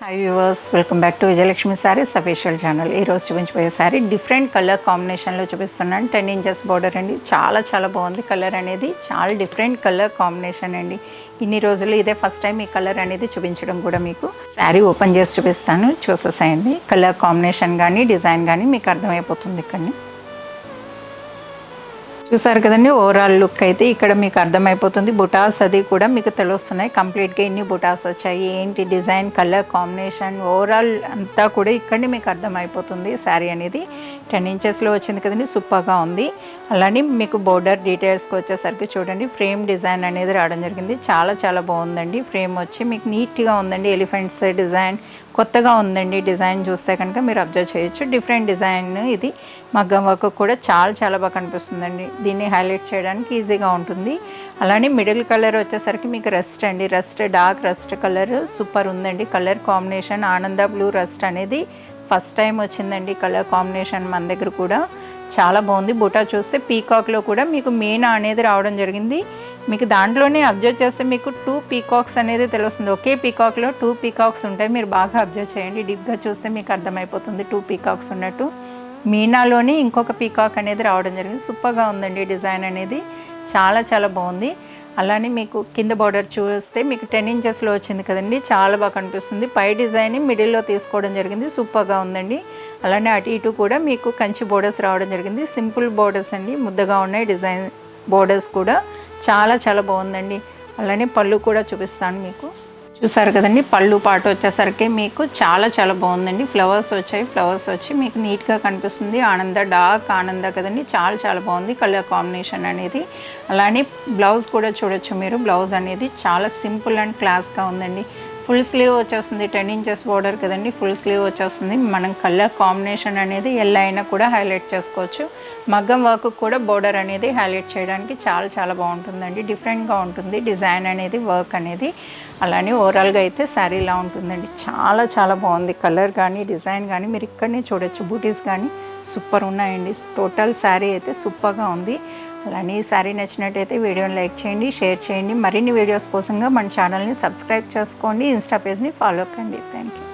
Hi viewers, welcome back to Vijayalakshmi saris official channel. ఈరోజు చూపించబోయే sorry different colour కాంబినేషన్లో చూపిస్తున్నాను. 10 ఇంచెస్ బార్డర్ అండి. చాలా బాగుంది. కలర్ అనేది చాలా డిఫరెంట్ కలర్ కాంబినేషన్ అండి. ఇన్ని రోజులు ఇదే ఫస్ట్ టైం ఈ కలర్ అనేది చూపించడం కూడా మీకు. శారీ ఓపెన్ చేసి చూపిస్తాను, చూసేసేయండి. కలర్ కాంబినేషన్ కానీ డిజైన్ కానీ మీకు అర్థమైపోతుంది. ఇక్కడ చూసారు కదండి, ఓవరాల్ లుక్ అయితే ఇక్కడ మీకు అర్థమైపోతుంది. బుటాస్ అది కూడా మీకు తెలుస్తున్నాయి. కంప్లీట్గా ఎన్ని బుటాస్ వచ్చాయి, ఏంటి డిజైన్, కలర్ కాంబినేషన్, ఓవరాల్ అంతా కూడా ఇక్కడ మీకు అర్థమైపోతుంది. శారీ అనేది 10 ఇంచెస్లో వచ్చింది కదండి, సూపర్గా ఉంది. అలానే మీకు బోర్డర్ డీటెయిల్స్కి వచ్చేసరికి చూడండి, ఫ్రేమ్ డిజైన్ అనేది రావడం జరిగింది. చాలా బాగుందండి. ఫ్రేమ్ వచ్చి మీకు నీట్గా ఉందండి. ఎలిఫెంట్స్ డిజైన్ కొత్తగా ఉందండి. డిజైన్ చూస్తే కనుక మీరు అబ్జర్వ్ చేయొచ్చు. డిఫరెంట్ డిజైన్ ఇది. మగ్గం వర్క్ కూడా చాలా బాగా కనిపిస్తుందండి. దీన్ని హైలైట్ చేయడానికి ఈజీగా ఉంటుంది. అలానే మిడిల్ కలర్ వచ్చేసరికి మీకు రస్ట్ అండి. Rust, dark rust colour super ఉందండి. కలర్ కాంబినేషన్ ఆనంద బ్లూ రస్ట్ అనేది ఫస్ట్ టైం వచ్చిందండి. కలర్ కాంబినేషన్ మన దగ్గర కూడా చాలా బాగుంది. బుటా చూస్తే పీకాక్లో కూడా మీకు మీనా అనేది రావడం జరిగింది. మీకు దాంట్లోనే అబ్జర్వ్ చేస్తే మీకు 2 పీకాక్స్ అనేది తెలుస్తుంది. ఒకే పీకాక్లో 2 పీకాక్స్ ఉంటాయి. మీరు బాగా అబ్జర్వ్ చేయండి. డీప్గా చూస్తే మీకు అర్థమైపోతుంది 2 పీకాక్స్ ఉన్నట్టు. మీనాలోని ఇంకొక పీకాక్ అనేది రావడం జరిగింది. సూపర్గా ఉందండి. డిజైన్ అనేది చాలా బాగుంది. అలానే మీకు కింద బార్డర్ చూస్తే మీకు 10 ఇంచెస్లో వచ్చింది కదండి, చాలా బాగా కనిపిస్తుంది. పై డిజైన్ మిడిల్లో తీసుకోవడం జరిగింది. సూపర్గా ఉందండి. అలానే అటు ఇటు కూడా మీకు కంచి బోర్డర్స్ రావడం జరిగింది. సింపుల్ బోర్డర్స్ అండి, ముద్దగా ఉన్నాయి. డిజైన్ బోర్డర్స్ కూడా చాలా బాగుందండి. అలానే పళ్ళు కూడా చూపిస్తాను మీకు. చూసారు కదండి, పళ్ళు పాటు వచ్చేసరికి మీకు చాలా బాగుందండి. ఫ్లవర్స్ వచ్చాయి. ఫ్లవర్స్ వచ్చి మీకు నీట్గా కనిపిస్తుంది. ఆనంద డార్క్ ఆనంద కదండి, చాలా బాగుంది కలర్ కాంబినేషన్ అనేది. అలానే బ్లౌజ్ కూడా చూడొచ్చు మీరు. బ్లౌజ్ అనేది చాలా సింపుల్ అండ్ క్లాస్గా ఉందండి. ఫుల్ స్లీవ్ వచ్చేస్తుంది. 10 ఇంచెస్ బోర్డర్ కదండి, ఫుల్ స్లీవ్ వచ్చేస్తుంది. మనం కలర్ కాంబినేషన్ అనేది ఎలా అయినా కూడా హైలైట్ చేసుకోవచ్చు. మగ్గం వర్క్ కూడా బోర్డర్ అనేది హైలైట్ చేయడానికి చాలా బాగుంటుందండి. డిఫరెంట్గా ఉంటుంది డిజైన్ అనేది, వర్క్ అనేది. అలానే ఓవరాల్గా అయితే శారీ ఇలా ఉంటుందండి. చాలా బాగుంది. కలర్ కానీ డిజైన్ కానీ మీరు ఇక్కడనే చూడొచ్చు. బూటీస్ కానీ సూపర్ ఉన్నాయండి. టోటల్ శారీ అయితే సూపర్గా ఉంది. అలానే ఈ శారీ నచ్చినట్టయితే వీడియోని లైక్ చేయండి, షేర్ చేయండి. మరిన్ని వీడియోస్ కోసంగా మన ఛానల్ని సబ్స్క్రైబ్ చేసుకోండి. ఇన్స్టా పేజ్ని ఫాలో కండి. Thank you.